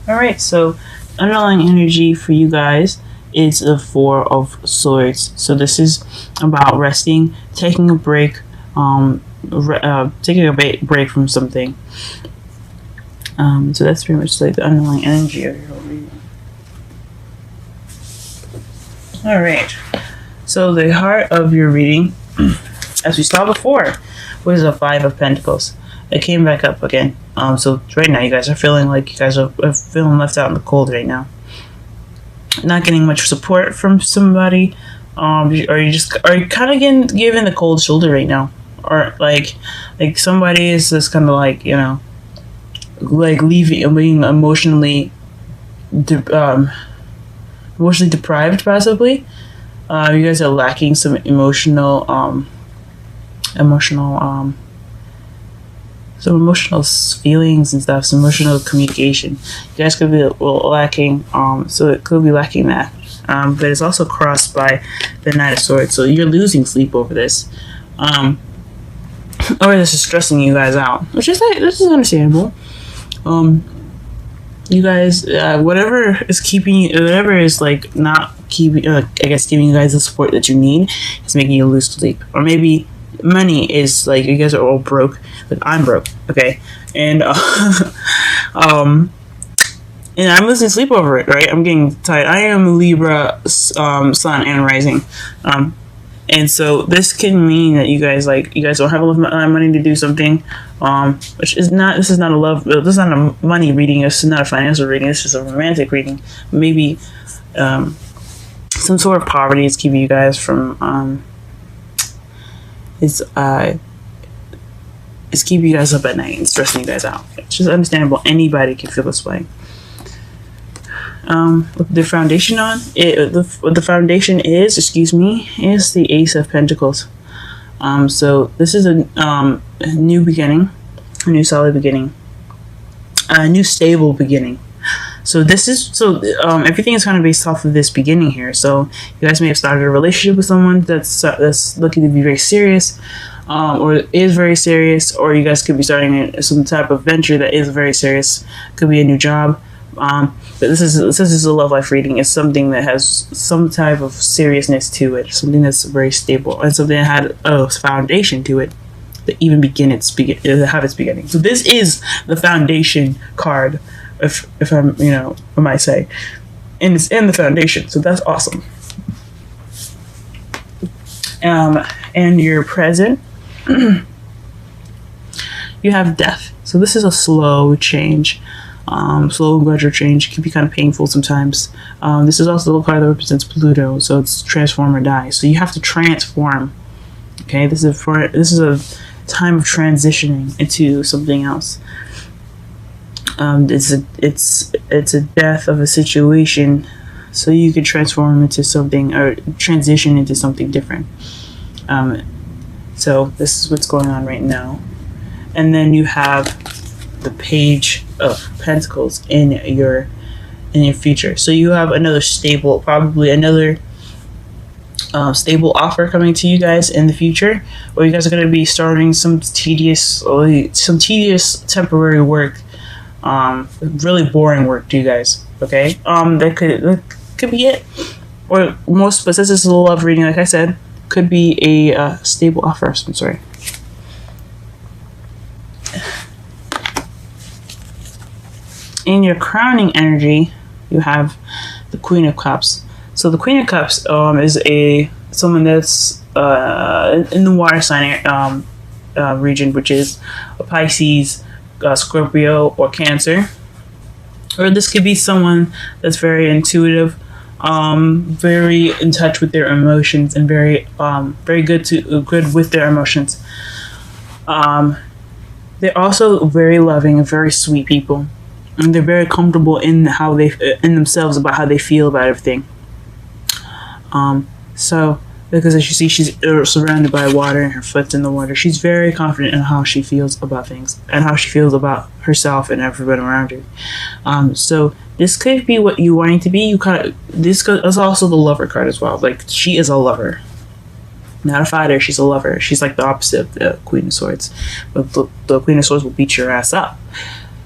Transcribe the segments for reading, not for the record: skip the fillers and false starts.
All right, so underlying energy for you guys is the Four of Swords. So this is about resting, taking a break, taking a break from something. So that's pretty much like the underlying energy of your reading. All right. So the heart of your reading, as we saw before, was a Five of Pentacles. It came back up again. So right now you guys are feeling like you guys are feeling left out in the cold right now. Not getting much support from somebody. Or you kind of getting given the cold shoulder right now, or like somebody is just kind of like, you know, like leaving, being emotionally deprived possibly. You guys are lacking some emotional feelings and stuff, some emotional communication. You guys could be lacking, so it could be lacking that. But it's also crossed by the Knight of Swords, so you're losing sleep over this. Or this is stressing you guys out, which is like, this is understandable. You guys, whatever is like not keeping, I guess giving you guys the support that you need, is making you lose sleep. Or maybe money is like, you guys are all broke. Like, I'm broke, okay, and and I'm losing sleep over it, right? I'm getting tired. I am Libra, sun and rising, and so this can mean that you guys don't have enough money to do something, which is not. This is not a love. This is not a money reading. This is not a financial reading. This is a romantic reading. Maybe some sort of poverty is keeping you guys from. It's keeping you guys up at night and stressing you guys out. It's just understandable. Anybody can feel this way. The foundation the foundation is, is the Ace of Pentacles. So this is a new beginning, a new solid beginning, a new stable beginning. So this is everything is kind of based off of this beginning here. So you guys may have started a relationship with someone that's looking to be very serious, or is very serious, or you guys could be starting some type of venture that is very serious. Could be a new job. But this is a love life reading. It's something that has some type of seriousness to it, something that's very stable, and something that had a foundation to it that even have its beginning. So this is the foundation card, if I'm, I might say, and it's in the foundation. So that's awesome. And your present, you have death. So this is a slow change. Slow gradual change. It can be kind of painful sometimes. This is also the card that represents Pluto, so it's transform or die. So you have to transform. Okay, this is a time of transitioning into something else. It's a death of a situation, so you can transform into something, or transition into something different. So this is what's going on right now. And then you have the Page of Pentacles in your future. So you have another stable, probably another stable offer coming to you guys in the future, or you guys are going to be starting some tedious temporary work, really boring work to you guys. Okay, that could be it, or most, but since this is a love reading, like I said, could be a stable offer of some sort. In your crowning energy, you have the Queen of Cups. So the Queen of Cups is someone that's in the water sign region, which is a Pisces, Scorpio, or Cancer. Or this could be someone that's very intuitive, very in touch with their emotions, and very good with their emotions. They're also very loving and very sweet people. And they're very comfortable in in themselves about how they feel about everything. So because as you see, she's surrounded by water and her foot's in the water. She's very confident in how she feels about things and how she feels about herself and everyone around her. So this could be what you wanting to be. This is also the lover card as well. Like, she is a lover, not a fighter. She's a lover. She's like the opposite of the Queen of Swords. But the Queen of Swords will beat your ass up.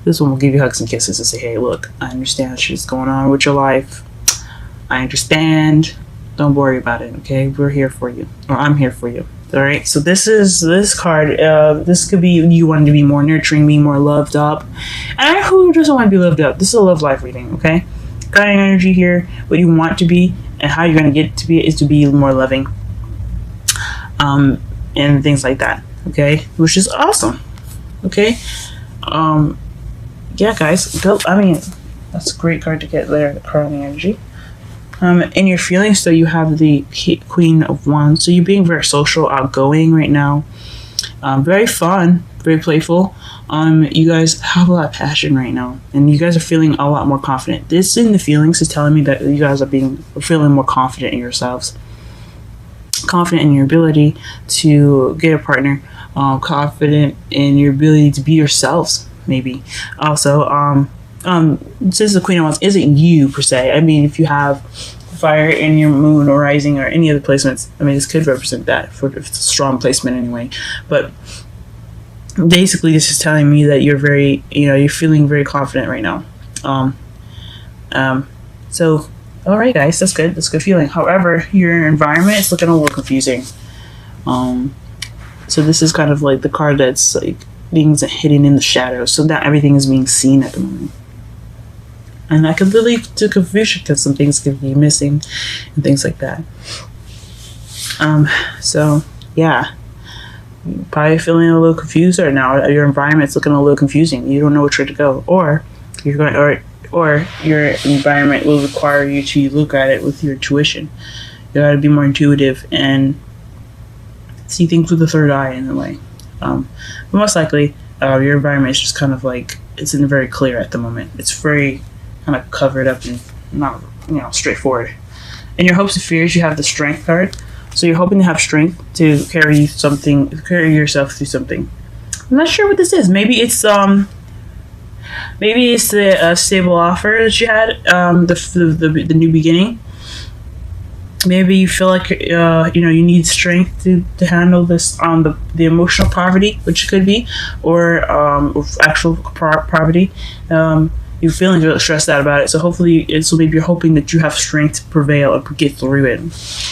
This one will give you hugs and kisses and say, hey, look, I understand shit's going on with your life. I understand. Don't worry about it, okay? We're here for you. Or I'm here for you. All right, so this card. This could be you wanting to be more nurturing, be more loved up. And who doesn't want to be loved up? This is a love life reading, okay? Guiding energy here, what you want to be and how you're going to get to be is to be more loving. And things like that, okay? Which is awesome, okay? Yeah, guys, go. I mean, that's a great card to get there, the carding energy. In your feelings, so you have the Queen of Wands. So you're being very social, outgoing right now. Very fun, very playful. You guys have a lot of passion right now, and you guys are feeling a lot more confident. This in the feelings is telling me that you guys are feeling more confident in yourselves, confident in your ability to get a partner, confident in your ability to be yourselves. Maybe also, since the Queen of Wands isn't you per se, I mean, if you have fire in your moon or rising or any other placements, I mean, this could represent that if it's a strong placement anyway. But basically, this is telling me that you're very, you're feeling very confident right now. So, all right, guys, that's good. That's a good feeling. However, your environment is looking a little confusing. So this is kind of like the card that's like being hidden in the shadows. So not everything is being seen at the moment. And that could lead to confusion because some things could be missing and things like that. So yeah, you're probably feeling a little confused right now. Your environment's looking a little confusing. You don't know which way to go, or you're going, or your environment will require you to look at it with your intuition. You got to be more intuitive and see things with the third eye in a way. But most likely, your environment is just kind of like it's in very clear at the moment. It's very kind of covered up and not, straightforward. In your hopes and fears, you have the Strength card. So you're hoping to have strength to carry yourself through something. I'm not sure what this is. Maybe it's the stable offer that you had, the new beginning. Maybe you feel like you need strength to handle this the emotional poverty, which it could be, or actual poverty. You're feeling really stressed out about it, so hopefully, maybe you're hoping that you have strength to prevail and get through it.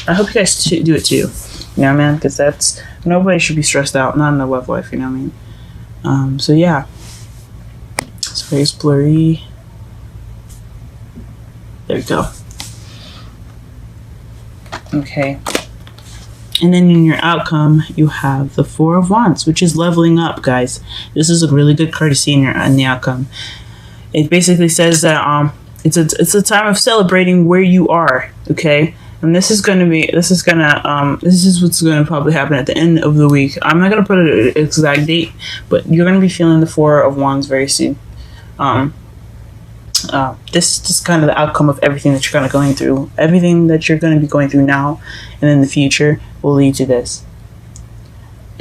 I hope you guys do it too, man, because nobody should be stressed out, not in a love life, you know what I mean? So yeah, it's very blurry. There we go. Okay, and then in your outcome, you have the Four of Wands, which is leveling up, guys. This is a really good card to see in the outcome. It basically says that it's a time of celebrating where you are, okay? And this is what's gonna probably happen at the end of the week. I'm not gonna put an exact date, but you're gonna be feeling the Four of Wands very soon. This is just kind of the outcome of everything that you're kind of going through. Everything that you're going to be going through now and in the future will lead to this.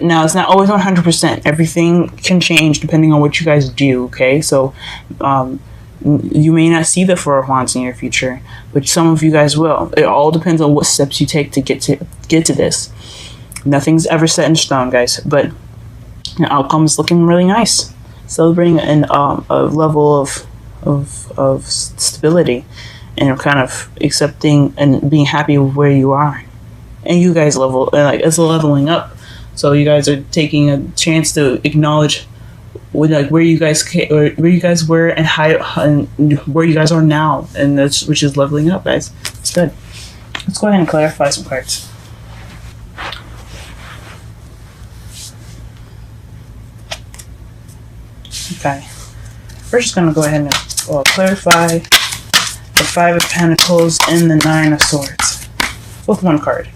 Now, it's not always 100%. Everything can change depending on what you guys do, okay? So, you may not see the Four of Wands in your future, but some of you guys will. It all depends on what steps you take to get to this. Nothing's ever set in stone, guys, but your outcome is looking really nice. Celebrating a level of stability and kind of accepting and being happy with where you are, and you guys it's leveling up. So you guys are taking a chance to acknowledge where you guys were and where you guys are now, and which is leveling up, guys. It's good. Let's go ahead and clarify some cards. Okay, we're just gonna go ahead and clarify the Five of Pentacles and the Nine of Swords with one card.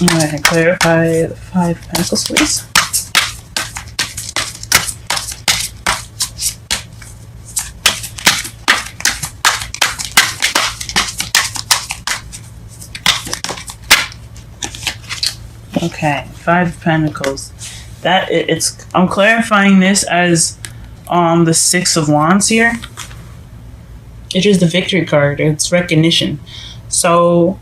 Go ahead and clarify the Five of Pentacles, please. Okay, Five of Pentacles. I'm clarifying this as the Six of Wands here. It is the Victory card. It's recognition. So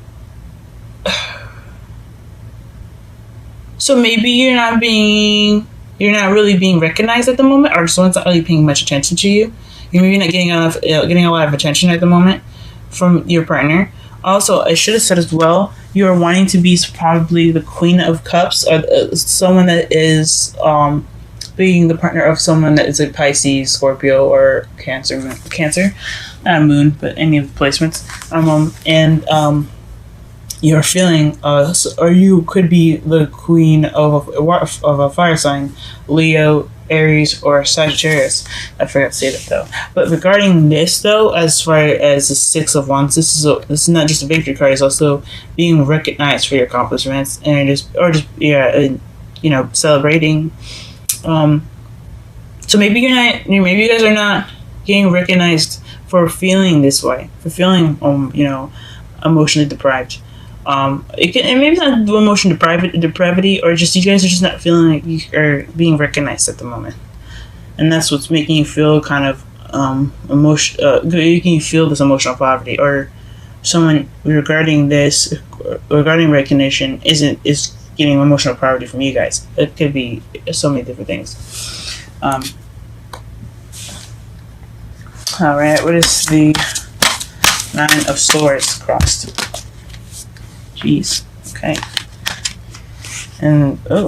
maybe you're not being you're not really being recognized at the moment, or someone's not really paying much attention to you. You're maybe not getting a lot of attention at the moment from your partner. Also, I should have said as well, you are wanting to be probably the Queen of Cups, or someone that is being the partner of someone that is a Pisces, Scorpio, or Cancer, not a moon, but any of the placements. You're feeling, or you could be the queen of a fire sign, Leo, Aries, or Sagittarius. I forgot to say that though. But regarding this though, as far as the Six of Wands, this is not just a victory card. It's also being recognized for your accomplishments and celebrating. So maybe maybe you guys are not getting recognized for feeling this way, for feeling emotionally deprived. Maybe it's not emotion depravity, or just you guys are just not feeling like you are being recognized at the moment, and that's what's making you feel kind of making you feel this emotional poverty, or someone regarding recognition is getting emotional poverty from you guys. It could be so many different things. All right, what is the Nine of Swords crossed? Jeez. Okay. And got a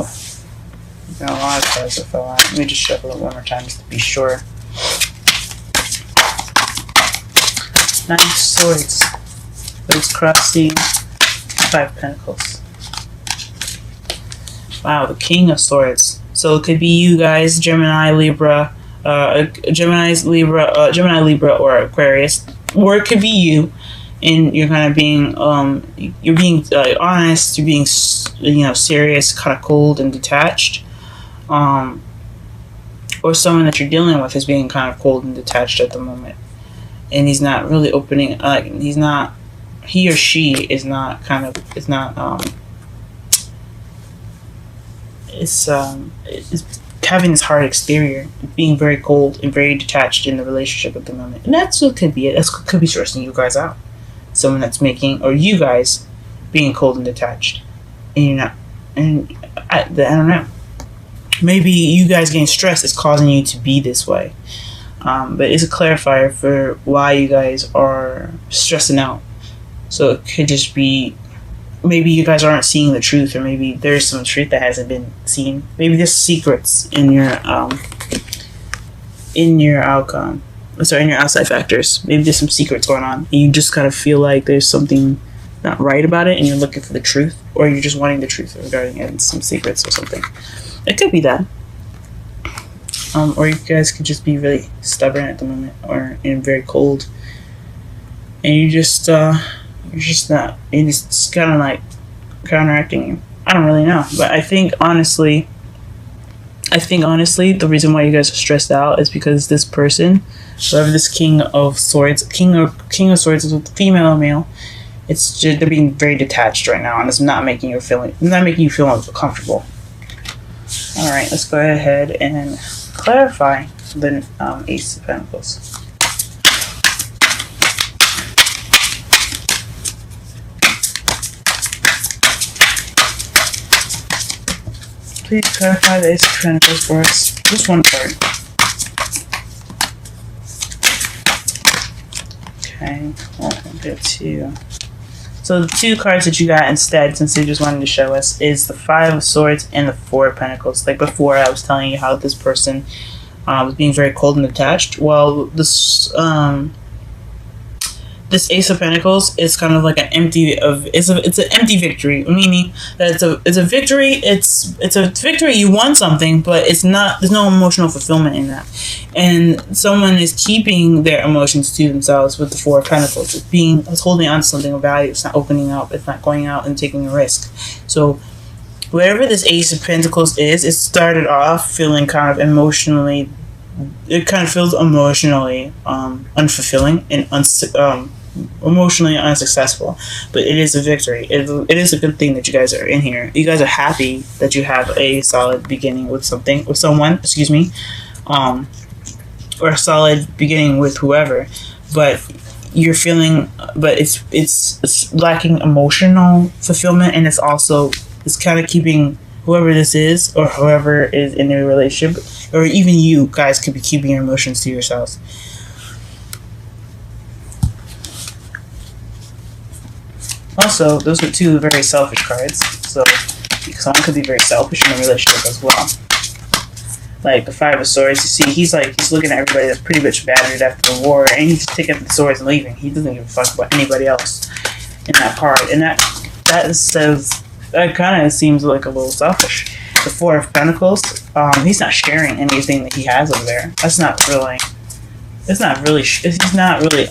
lot of cards that fell out. Let me just shuffle it one more time just to be sure. Nine of Swords. Those cross the Five of Pentacles. Wow, the King of Swords. So it could be you guys, Gemini, Libra, or Aquarius, or it could be you. And you're kind of being, you're being honest, you're being, serious, kind of cold and detached. Or someone that you're dealing with is being kind of cold and detached at the moment. And he's not really opening, he or she is not it's having this hard exterior, being very cold and very detached in the relationship at the moment. And that's what could be it. That could be stressing you guys out. Someone that's making, or you guys being cold and detached, and you're not, and I don't know, maybe you guys getting stressed is causing you to be this way, but it's a clarifier for why you guys are stressing out. So it could just be, maybe you guys aren't seeing the truth, or maybe there's some truth that hasn't been seen. Maybe there's secrets in your outside factors. Maybe there's some secrets going on, and you just kind of feel like there's something not right about it, and you're looking for the truth, or you're just wanting the truth regarding it, some secrets or something. It could be that. Or you guys could just be really stubborn at the moment, and very cold, and it's kind of like counteracting you. I don't really know, but I think honestly, the reason why you guys are stressed out is because this person, whoever this King of Swords is with the female or male, it's just, they're being very detached right now, and it's not making you feel comfortable. All right, let's go ahead and clarify the Ace of Pentacles. Please clarify the Ace of Pentacles for us. Just one card. Okay, we'll get two. So the two cards that you got instead, since they just wanted to show us, is the Five of Swords and the Four of Pentacles. Like before, I was telling you how this person was being very cold and detached. Well, this Ace of Pentacles is kind of like it's an empty victory, meaning that it's a victory. It's a victory. You won something, but there's no emotional fulfillment in that, and someone is keeping their emotions to themselves with the Four of Pentacles. It's holding on to something of value. It's not opening up. It's not going out and taking a risk. So wherever this Ace of Pentacles is, it started off feeling kind of emotionally. It kind of feels emotionally unfulfilling and emotionally unsuccessful, but it is a victory. It is a good thing that you guys are in here. You guys are happy that you have a solid beginning with someone, or a solid beginning with whoever, but you're feeling, but it's lacking emotional fulfillment, and it's kind of keeping whoever this is, or whoever is in a relationship, or even you guys could be keeping your emotions to yourselves. Also, those are two very selfish cards, so someone could be very selfish in a relationship as well. Like the Five of Swords, you see, he's looking at everybody that's pretty much battered after the war, and he's taking up the swords and leaving. He doesn't give a fuck about anybody else in that card, and that kind of seems like a little selfish. The Four of Pentacles, he's not sharing anything that he has over there. He's not really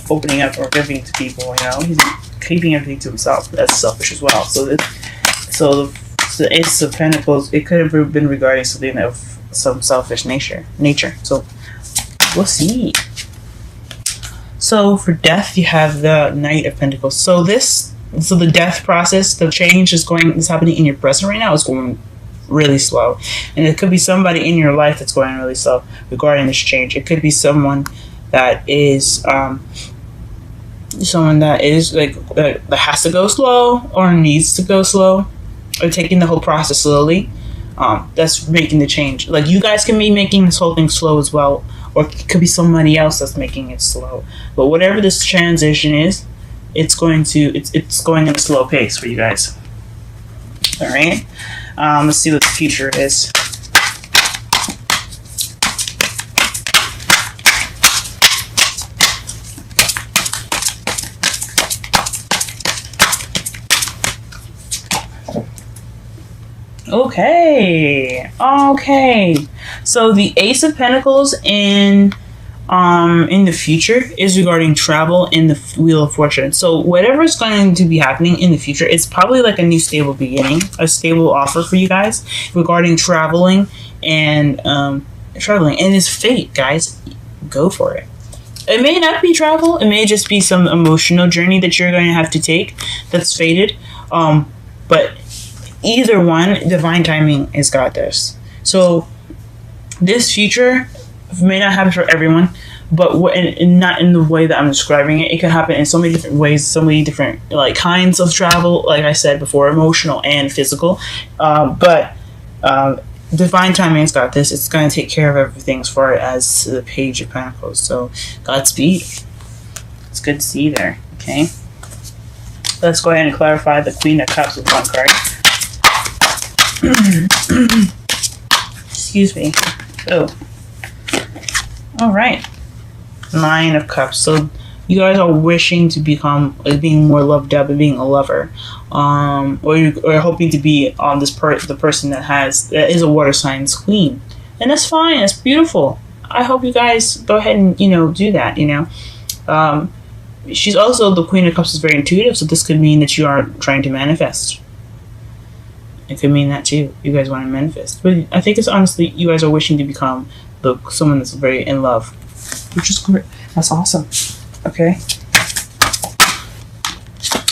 opening up or giving to people. You know, he's keeping everything to himself. That's selfish as well. So the Ace of Pentacles, it could have been regarding something of some selfish nature. So we'll see. So for Death, you have the Knight of Pentacles. So the death process, the change is happening in your present right now. It's going really slow, and it could be somebody in your life that's going really slow regarding this change. It could be someone that is that has to go slow, or needs to go slow, or taking the whole process slowly. That's making the change. Like, you guys can be making this whole thing slow as well, or it could be somebody else that's making it slow. But whatever this transition is, it's going at a slow pace for you guys. All right. Let's see what the future is. Okay. So the Ace of Pentacles in the future is regarding travel in the Wheel of Fortune. So whatever is going to be happening in the future, it's probably like a new stable beginning, a stable offer for you guys regarding traveling and it's fate, guys. Go for it. It may not be travel. It may just be some emotional journey that you're going to have to take that's fated. But either one, divine timing has got this. So this future may not happen for everyone, but not in the way that I'm describing it. It can happen in so many different ways, so many different kinds of travel, like I said before, emotional and physical. But divine timing's got this. It's going to take care of everything as far as the Page of Pentacles. So Godspeed. It's good to see you there. Okay, let's go ahead and clarify the Queen of Cups with one card. Excuse me. Oh. All right. Nine of Cups. So you guys are wishing to become being more loved up and being a lover, or you're hoping to be on the person that is a water sign's queen, and that's fine. That's beautiful. I hope you guys go ahead and do that. She's also, the Queen of Cups is very intuitive, so this could mean that you are trying to manifest. It could mean that too. You guys want to manifest, but I think it's honestly you guys are wishing to become someone that's very in love, which is great. That's awesome. Okay.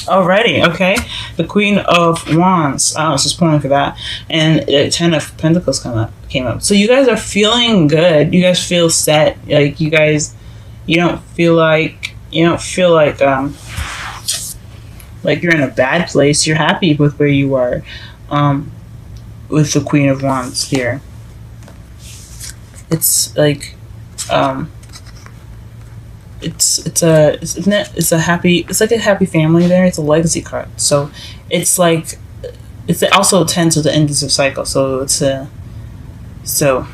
Alrighty. Okay. The Queen of Wands. I was just pulling for that, and the Ten of Pentacles came up. So you guys are feeling good. You guys feel set. Like you don't feel like you're in a bad place. You're happy with where you are. With the Queen of Wands here, it's like it's a happy family there. It's a legacy card, so it's also tends to the end of the cycle. So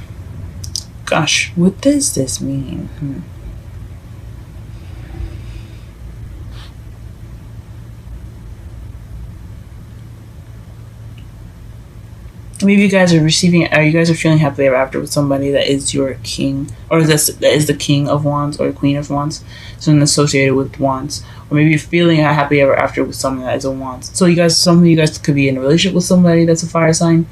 gosh, what does this mean? Maybe you guys are feeling happily ever after with somebody that is your king, or that is the King of Wands or Queen of Wands, something associated with Wands. Or maybe you're feeling happy ever after with someone that is a Wands. So some of you guys could be in a relationship with somebody that's a fire sign,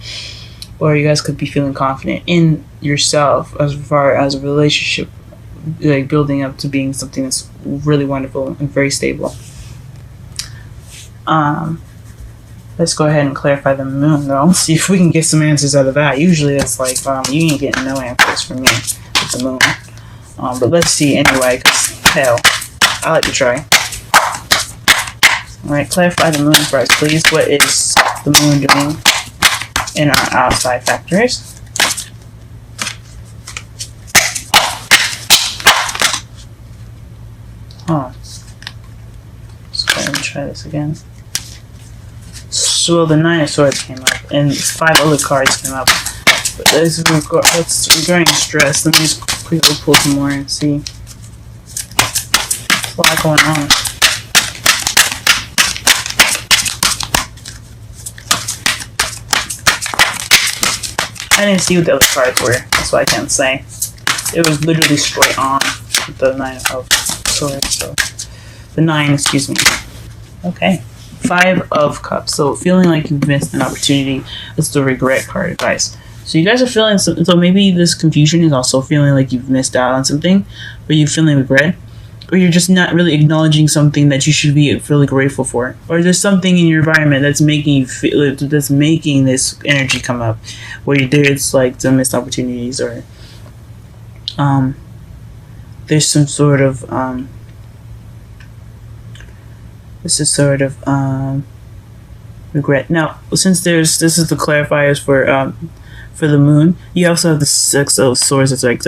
or you guys could be feeling confident in yourself as far as a relationship, like building up to being something that's really wonderful and very stable. Let's go ahead and clarify the Moon, though. See if we can get some answers out of that. Usually it's like, you ain't getting no answers from me with the Moon. But let's see anyway, because, hell, I like to try. Alright, clarify the Moon for us, please. What is the Moon doing? in our outside factors. Let's go ahead and try this again. So the 9 of Swords came up, and 5 other cards came up. But this is regarding stress. Let me just quickly pull some more and see. There's a lot going on. I didn't see what the other cards were. That's why I can't say. It was literally straight on with the 9 of Swords. So the 9, excuse me. Okay. 5 of Cups. So feeling like you've missed an opportunity. It's the regret card, guys. So you guys are feeling so maybe this confusion is also feeling like you've missed out on something, but you're feeling regret, or you're just not really acknowledging something that you should be really grateful for, or there's something in your environment that's making you feel, that's making this energy come up, where there's like some missed opportunities, or there's some sort of regret. Now, since this is the clarifiers for the moon, you also have the 6 of Swords that's like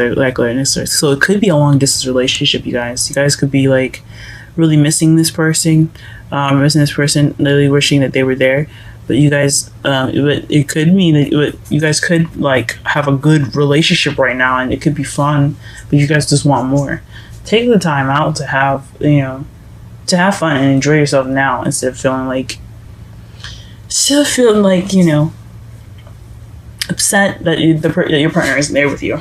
so it could be a long distance relationship. You guys could be like really missing this person, really wishing that they were there, but you guys it could mean that you guys could like have a good relationship right now, and it could be fun, but you guys just want more. Take the time out to have fun and enjoy yourself now, instead of feeling like upset that your partner isn't there with you.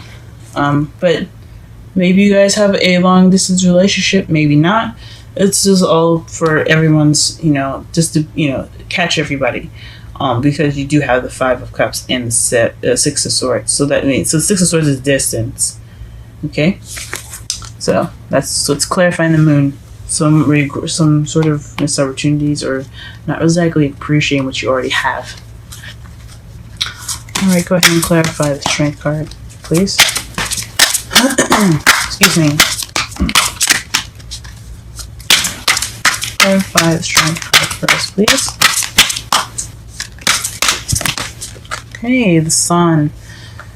But maybe you guys have a long distance relationship, maybe not. It's just all for everyone's, just to, catch everybody. Because you do have the 5 of Cups and the 6 of Swords. So that means, 6 of Swords is distance. Okay? So it's clarifying the moon. Some sort of missed opportunities, or not exactly appreciating what you already have. Alright, go ahead and clarify the Strength card, please. Excuse me. Clarify the Strength card first, please. Okay, the Sun.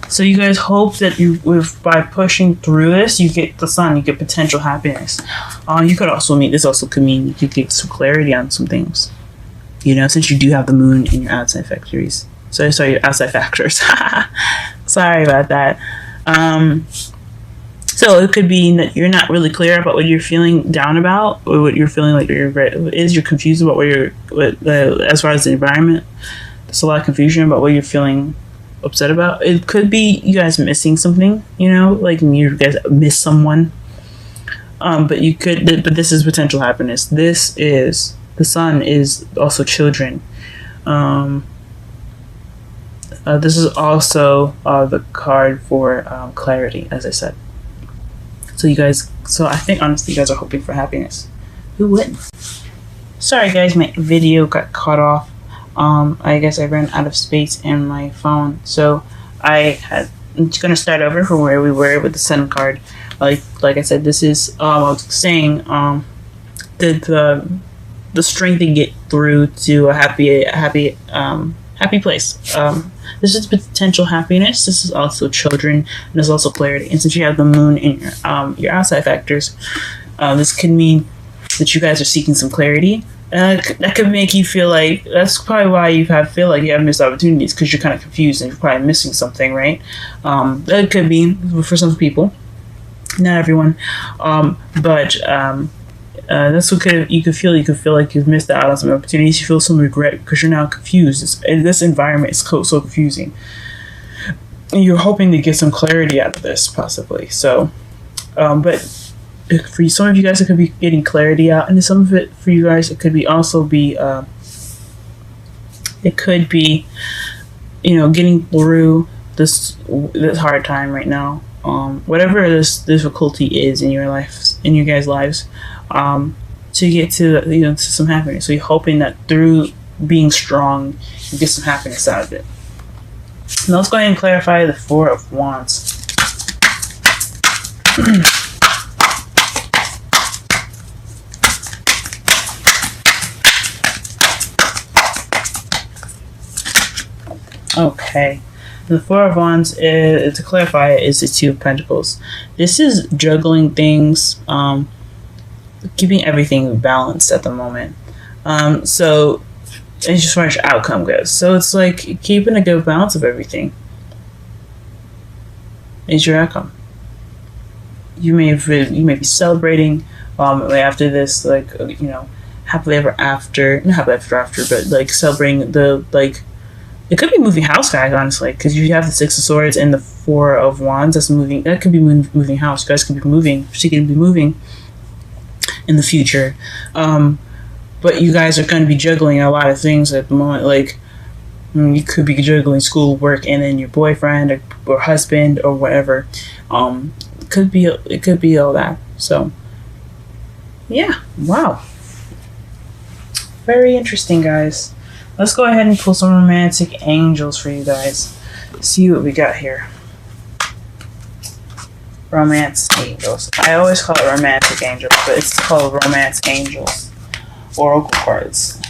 So you guys hope that by pushing through this, you get the Sun, you get potential happiness. You could also mean, this also could mean you could get some clarity on some things. Since you do have the moon in your outside factories. Sorry, your outside factors. Sorry about that. So it could be that you're not really clear about what you're feeling down about, or what you're feeling like you're confused about as far as the environment. There's a lot of confusion about what you're feeling upset about. It could be you guys missing something, like you guys miss someone. But this is potential happiness. The Sun is also children. This is also the card for clarity, as I said. So I think honestly you guys are hoping for happiness. Who wouldn't? Sorry guys, my video got cut off. I guess I ran out of space in my phone, so I'm gonna start over from where we were with the Sun card. Like I said, this is I was saying the strength to get through to a happy place. This is potential happiness. This is also children, and there's also clarity. And since you have the moon in your outside factors, this could mean that you guys are seeking some clarity. That could make you feel like, that's probably why you feel like you have missed opportunities, because you're kind of confused and you're probably missing something, right? That could be for some people, not everyone, but that's what you could feel. You could feel like you've missed out on some opportunities. You feel some regret because you're now confused. This environment is so confusing. And you're hoping to get some clarity out of this, possibly. So, but for some of you guys, it could be getting clarity out, and some of it for you guys, it could be getting through this hard time right now. Whatever this difficulty is in your lives, in your guys' lives, to get to to some happiness. So you're hoping that through being strong, you get some happiness out of it. Now let's go ahead and clarify the 4 of Wands. Okay. The Four of Wands, to clarify, is the Two of Pentacles. This is juggling things, keeping everything balanced at the moment. So, as just far as outcome goes. So it's like keeping a good balance of everything is your outcome. You may be celebrating after this, like, happily ever after, not happily ever after, but like celebrating the, like, it could be moving house, guys, honestly, because you have the Six of Swords and the Four of Wands. That could be moving house. You guys could be moving. She could be moving in the future. But you guys are going to be juggling a lot of things at the moment. Like, you could be juggling school, work, and then your boyfriend or husband or whatever. It could be all that. So, yeah, wow, very interesting, guys. Let's go ahead and pull some romantic angels for you guys. See what we got here. Romance angels. I always call it romantic angels, but it's called romance angels. Oracle cards.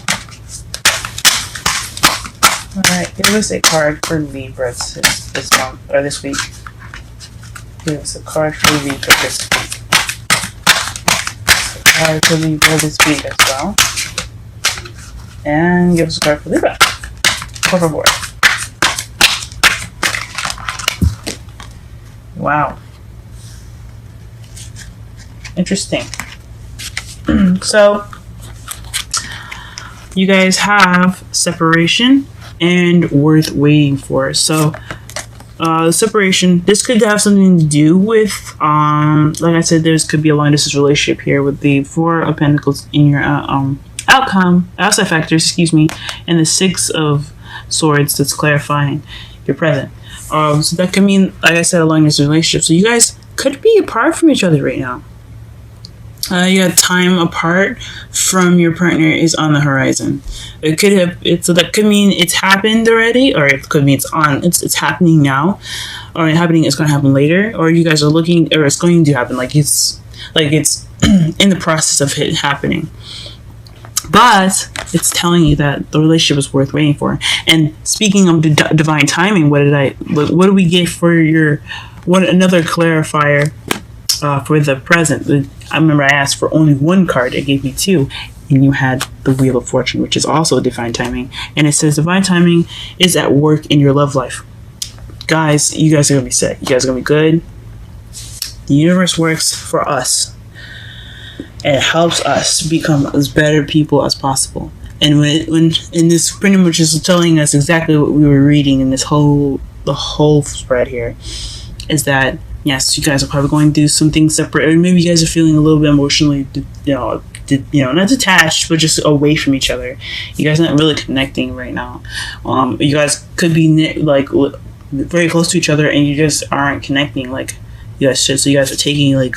Alright, give us a card for Libra this month, or this week. Give us a card for Libra this week. A card for Libra this week as well. And give us a card for Libra. Por favor. Wow. Interesting. So, you guys have separation and worth waiting for. So, separation, this could have something to do with, like I said, there could be a long distance relationship here with the Four of Pentacles in your outside factors, and the Six of Swords that's clarifying your present. So that could mean, like I said, a long distance relationship. So you guys could be apart from each other right now. Your time apart from your partner is on the horizon. So that could mean it's happened already, or it could mean it's happening now, or it's going to happen later, or you guys are looking, or it's going to happen, like it's in the process of it happening. But it's telling you that the relationship is worth waiting for. And speaking of divine timing, what do we get for another clarifier for the present? I remember I asked for only one card. It gave me two. And you had the Wheel of Fortune, which is also divine timing. And it says divine timing is at work in your love life. Guys, you guys are going to be set. You guys are going to be good. The universe works for us. And it helps us to become as better people as possible. And when this pretty much is telling us exactly what we were reading in the whole spread here, is that yes, you guys are probably going to do something separate, or maybe you guys are feeling a little bit emotionally, not detached, but just away from each other. You guys are not really connecting right now. You guys could be like very close to each other, and you just aren't connecting like you guys should. So you guys are taking like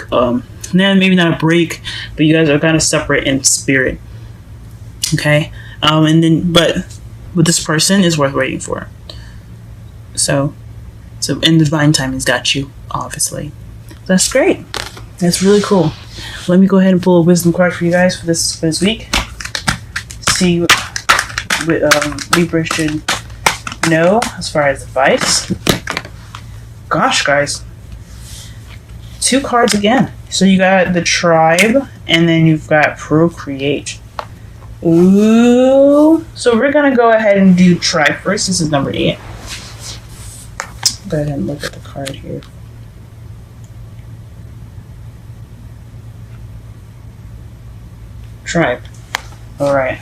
maybe not a break, but you guys are kind of separate in spirit. Okay, but this person is worth waiting for. So and the divine timing's got you, obviously. That's great. That's really cool. Let me go ahead and pull a wisdom card for you guys for this week. See what Libra should know as far as advice. Gosh, guys. 2 cards again. So you got the Tribe, and then you've got Procreate. Ooh. So we're going to go ahead and do Tribe first. This is number 8. Go ahead and look at the card here. Tribe. Alright.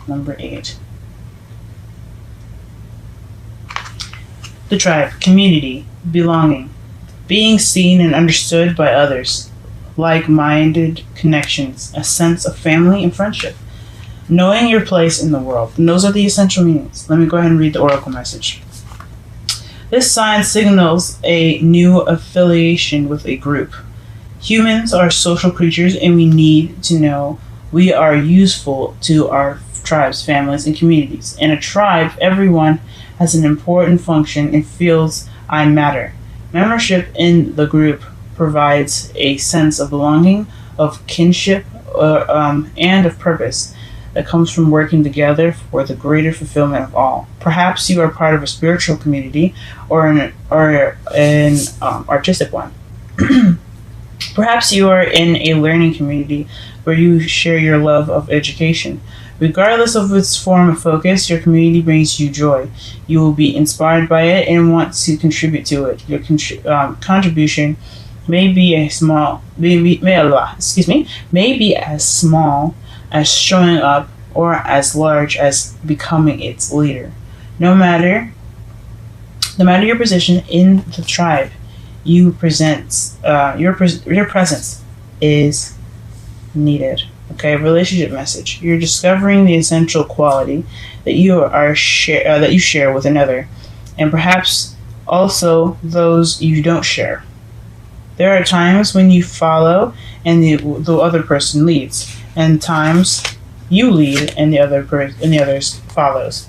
Number 8. The Tribe. Community. Belonging. Being seen and understood by others. Like-minded connections. A sense of family and friendship. Knowing your place in the world. And those are the essential meanings. Let me go ahead and read the oracle message. This sign signals a new affiliation with a group. Humans are social creatures, and we need to know we are useful to our tribes, families, and communities. In a tribe, everyone has an important function and feels I matter. Membership in the group provides a sense of belonging, of kinship, and of purpose. that comes from working together for the greater fulfillment of all. Perhaps you are part of a spiritual community or an artistic one. Perhaps you are in a learning community where you share your love of education. Regardless of its form of focus, your community brings you joy. You will be inspired by it and want to contribute to it. Your contribution may be as small as showing up or as large as becoming its leader. No matter your position in the tribe, your presence is needed. Okay, relationship message. You're discovering the essential quality that you share with another, and perhaps also those you don't share. There are times when you follow and the other person leads, and times you lead and the others follows.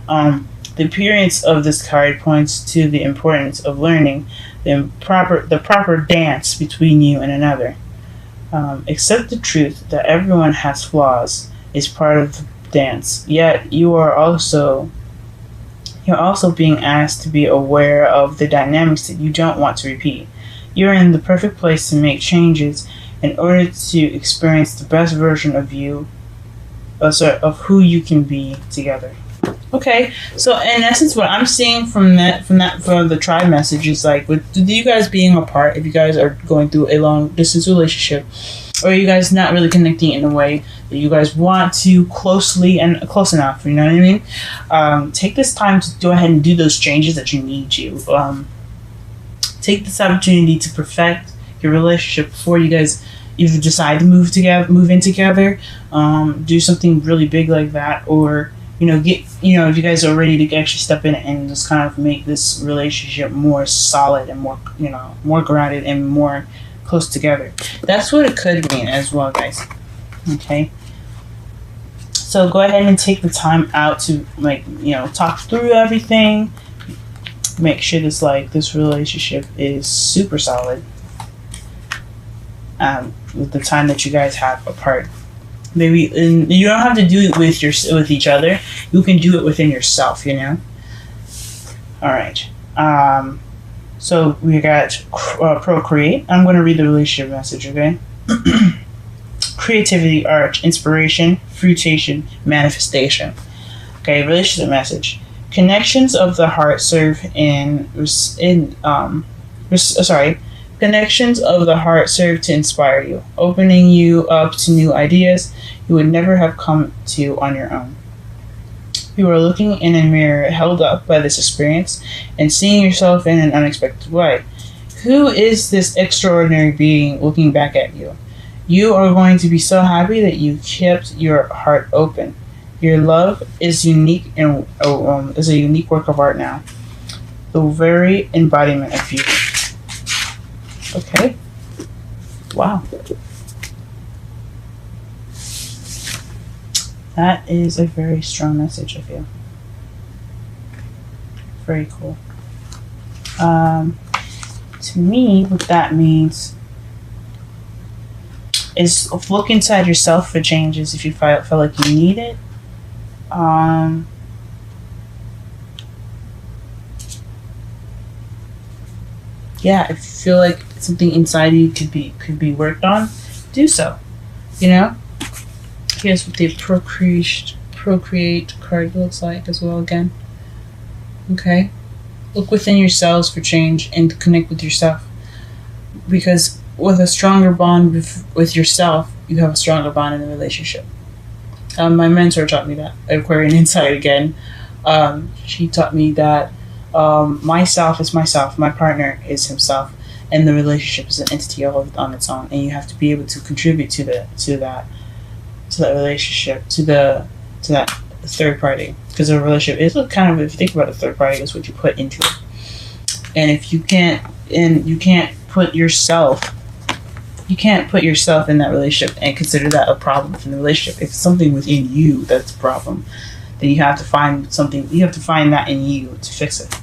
The appearance of this card points to the importance of learning the proper dance between you and another. Accept the truth that everyone has flaws is part of the dance. Yet you are also being asked to be aware of the dynamics that you don't want to repeat. You're in the perfect place to make changes in order to experience the best version of you, of who you can be together. Okay, so in essence, what I'm seeing from the tribe message is like, with you guys being apart, if you guys are going through a long distance relationship, or you guys not really connecting in a way that you guys want to close enough, you know what I mean? Take this time to go ahead and do those changes that you need to. Take this opportunity to perfect your relationship before you guys either decide to move in together, do something really big like that, or if you guys are ready to actually step in and just kind of make this relationship more solid and more grounded and more close together. That's what it could mean as well, guys. Okay. So go ahead and take the time out to talk through everything. Make sure this relationship is super solid. With the time that you guys have apart. Maybe, and you don't have to do it with each other. You can do it within yourself, All right. So we got procreate. I'm going to read the relationship message, okay? Creativity, art, inspiration, fruitation, manifestation. Okay, relationship message. Connections of the heart Connections of the heart serve to inspire you, opening you up to new ideas you would never have come to on your own. You are looking in a mirror held up by this experience and seeing yourself in an unexpected way. Who is this extraordinary being looking back at you? You are going to be so happy that you kept your heart open. Your love is unique and is a unique work of art now. The very embodiment of beauty. Okay. Wow. That is a very strong message, I feel. Very cool. To me, what that means is look inside yourself for changes if you feel like you need it. Yeah, if you feel like something inside you could be worked on, do so. Here's what the procreate card looks like as well again. Okay? Look within yourselves for change and connect with yourself. Because with a stronger bond with yourself, you have a stronger bond in the relationship. My mentor taught me that. Aquarian Insight again. She taught me that myself is myself, my partner is himself, and the relationship is an entity all on its own, and you have to be able to contribute to that relationship, to that third party, because a relationship is kind of, if you think about a third party, is what you put into it. And if you can't put yourself in that relationship and consider that a problem within the relationship. If it's something within you that's a problem, then you have to find that in you to fix it.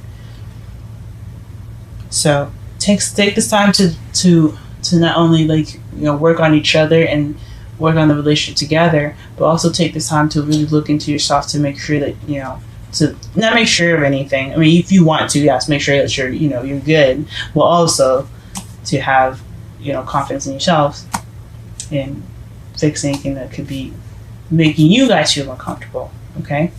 So take this time to not only work on each other and work on the relationship together, but also take this time to really look into yourself to make sure that, you know, to not make sure of anything. I mean, if you want to, yes, make sure that you're, you know, you're good, but also to have, you know, confidence in yourself and fix anything that could be making you guys feel uncomfortable. Okay.